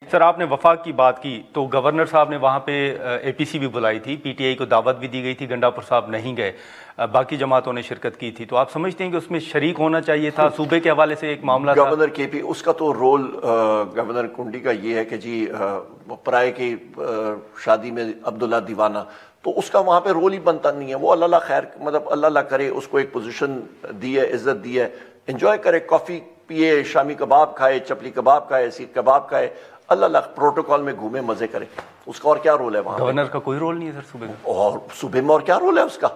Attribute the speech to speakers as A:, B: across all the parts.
A: Sir, आपने वफाक की बात की तो गवर्नर साहब ने वहाँ पे एपीसी भी बुलाई थी, पीटीआई को दावत भी दी गई थी, गंडापुर साहब नहीं गए, बाकी जमातों ने शिरकत की थी। तो आप समझते हैं कि उसमें शरीक होना चाहिए था? सूबे के हवाले से एक मामला था।
B: गवर्नर केपी, उसका तो रोल गवर्नर कुंडी का ये है कि जी पराए की शादी में अब्दुल्ला दीवाना, तो उसका वहाँ पे रोल ही बनता नहीं है। वो अल्लाह खैर, मतलब अल्लाह करे, उसको एक पोजीशन दी है, इज्जत दी है, एंजॉय करे, कॉफ़ी पिए, शामी कबाब खाए, चपली कबाब खाए, सीख कबाब खाए, अल्लाह प्रोटोकॉल में घूमे, मजे करे। उसका और क्या रोल है वहाँ?
A: गवर्नर का कोई रोल नहीं है सर सूबे में।
B: और सूबे में और क्या रोल है उसका?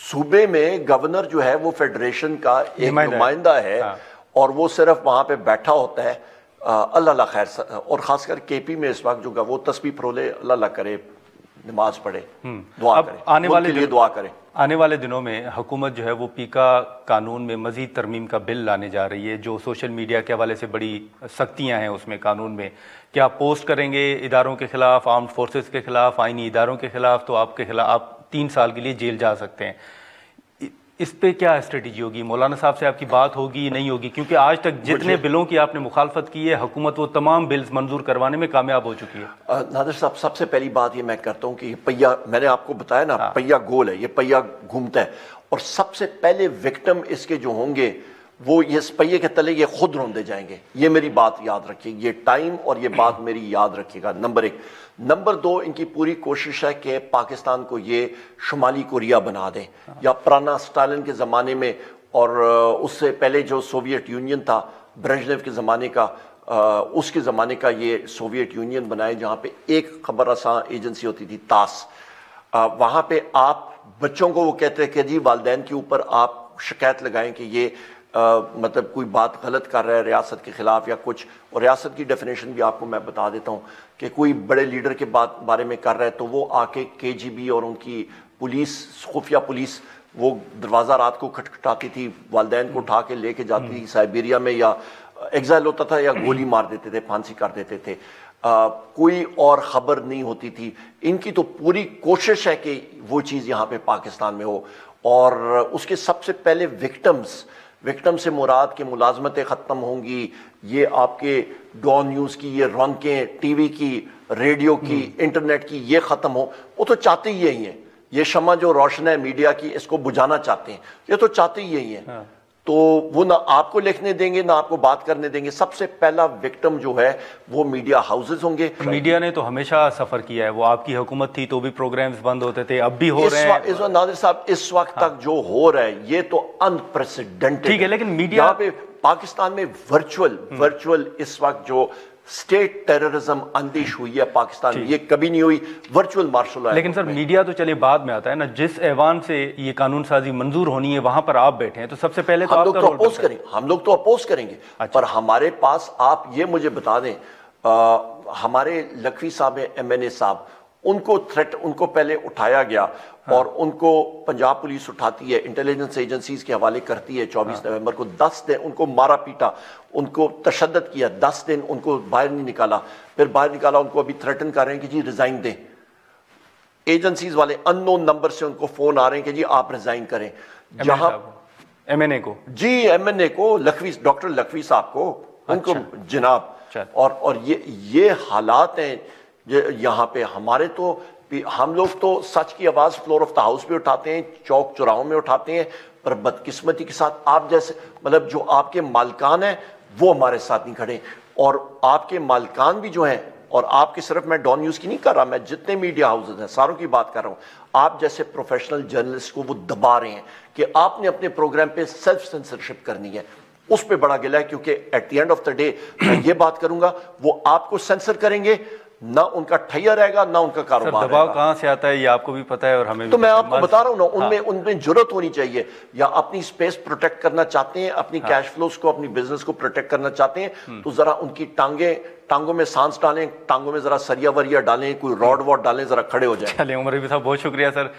B: सूबे में गवर्नर जो है वो फेडरेशन का एक नुमाइंदा है। और वो सिर्फ वहां पे बैठा होता है। अल्लाह खैर, और खासकर केपी में इस वक्त जो वो तस्बीह फरोले, अल्लाह करे, नमाज पढ़े, दुआ करे,
A: आने वाले
B: लिए दुआ करे।
A: आने वाले दिनों में हुकूमत जो है वो पीका कानून में मजीद तरमीम का बिल लाने जा रही है, जो सोशल मीडिया के हवाले से बड़ी सख्तियां हैं उसमें कानून में। क्या आप पोस्ट करेंगे इदारों के खिलाफ, आर्म्ड फोर्सेस के खिलाफ, आईनी इदारों के खिलाफ, तो आपके खिलाफ आप 3 साल के लिए जेल जा सकते हैं। इस पे क्या स्ट्रेटेजी होगी? मौलाना साहब से आपकी बात होगी नहीं होगी? क्योंकि आज तक जितने बिलों की आपने मुखालफत की है, हुकूमत वो तमाम बिल्स मंजूर करवाने में कामयाब हो चुकी है।
B: नादिर साहब, सबसे पहली बात ये मैं करता हूँ कि पहिया, मैंने आपको बताया ना, पहिया गोल है, ये पहिया घूमता है, और सबसे पहले विक्टिम इसके जो होंगे वो ये इस पहिए के तले ये खुद रौंदे जाएंगे। ये मेरी बात याद रखिए, ये टाइम और ये बात मेरी याद रखिएगा, नंबर 1। नंबर 2, इनकी पूरी कोशिश है कि पाकिस्तान को ये शुमाली कोरिया बना दें, या पुराना स्टालिन के ज़माने में, और उससे पहले जो सोवियत यूनियन था ब्रेजनेव के ज़माने का, उसके ज़माने का ये सोवियत यूनियन बनाए, जहाँ पे एक खबर रसां एजेंसी होती थी, तास। वहाँ पे आप बच्चों को वो कहते हैं कि जी वालिदैन के ऊपर आप शिकायत लगाएं कि ये मतलब कोई बात गलत कर रहा है रियासत के खिलाफ या कुछ। और रियासत की डेफिनेशन भी आपको मैं बता देता हूँ कि कोई बड़े लीडर के बारे में कर रहा है, तो वो आके केजीबी और उनकी पुलिस, खुफिया पुलिस, वो दरवाज़ा रात को खटखटाती थी, वालिदैन को उठा के लेके जाती थी साइबेरिया में, या एग्जाइल होता था, या गोली मार देते थे, फांसी कर देते थे। कोई और खबर नहीं होती थी। इनकी तो पूरी कोशिश है कि वो चीज़ यहाँ पे पाकिस्तान में हो। और उसके सबसे पहले विक्टम से मुराद के मुलाजमतें ख़त्म होंगी, ये आपके डॉन न्यूज़ की ये रौनकें, टीवी की, रेडियो की, इंटरनेट की, ये ख़त्म हो। वो तो चाहते ही यही हैं। ये शमा जो रोशन है मीडिया की, इसको बुझाना चाहते हैं, ये तो चाहते ही यही हैं। हाँ। तो वो ना आपको लिखने देंगे ना आपको बात करने देंगे। सबसे पहला विक्टिम जो है वो मीडिया हाउसेस होंगे।
A: मीडिया ने तो हमेशा सफर किया है, वो आपकी हुकूमत थी तो भी प्रोग्राम्स बंद होते थे, अब भी हो रहे हैं।
B: इस वक्त नादिर साहब, इस वक्त तक जो हो रहा है ये तो अनप्रेसिडेंटेड।
A: ठीक है, लेकिन मीडिया
B: यहाँ पे पाकिस्तान में वर्चुअल इस वक्त जो स्टेट टेररिज्म अंदिश हुई है पाकिस्तान में, ये कभी नहीं हुई, वर्चुअल मार्शल लॉ।
A: लेकिन सर मीडिया तो चले बाद में आता है ना, जिस ऐवान से ये कानून साजी मंजूर होनी है वहां पर आप बैठे हैं, तो सबसे पहले तो
B: हम लोग तो अपोज करेंगे, हम लोग तो अपोज करेंगे। अच्छा। पर हमारे पास, आप ये मुझे बता दें, हमारे लखवी साहब MNA साहब, उनको थ्रेट, उनको पहले उठाया गया। हाँ। और उनको पंजाब पुलिस उठाती है, इंटेलिजेंस एजेंसीज के हवाले करती है। 24 नवंबर को 10 दिन उनको मारा पीटा, उनको तशद्दद किया, 10 दिन उनको बाहर नहीं निकाला। फिर बाहर निकाला, उनको अभी थ्रेटन कर रहे हैं कि जी रिजाइन दें। एजेंसीज वाले अननोन नंबर से उनको फोन आ रहे हैं कि जी आप रिजाइन करें। जहां
A: MNA को,
B: जी MNA को, डॉक्टर लखवी साहब को, उनको जनाब। और ये हालात हैं यहाँ पे। हमारे तो, हम लोग तो सच की आवाज फ्लोर ऑफ द हाउस पे उठाते हैं, चौक चौराहों में उठाते हैं, पर बदकिस्मती के साथ आप जैसे, मतलब जो आपके मालकान हैं वो हमारे साथ नहीं खड़े। और आपके मालकान भी जो हैं, और आपके, सिर्फ मैं डॉन न्यूज़ की नहीं कर रहा, मैं जितने मीडिया हाउसेज हैं सारों की बात कर रहा हूँ, आप जैसे प्रोफेशनल जर्नलिस्ट को वो दबा रहे हैं कि आपने अपने प्रोग्राम पे सेल्फ सेंसरशिप करनी है। उस पर बड़ा गिला है, क्योंकि at the end of the day मैं ये बात करूंगा, वो आपको सेंसर करेंगे, ना उनका ठैया रहेगा ना उनका कारोबार।
A: दबाव कहां से आता है ये आपको भी पता है और हमें भी।
B: तो मैं आपको बता रहा हूं ना, उनमें जरूरत होनी चाहिए, या अपनी स्पेस प्रोटेक्ट करना चाहते हैं, अपनी कैश फ्लोस को, अपनी बिजनेस को प्रोटेक्ट करना चाहते हैं, तो जरा उनकी टांगों में सांस डालें, टांगों में जरा सरिया वरिया डालें, कोई रॉड वॉड डालें, जरा खड़े हो जाए।
A: चलिए उमर साहब, बहुत शुक्रिया सर।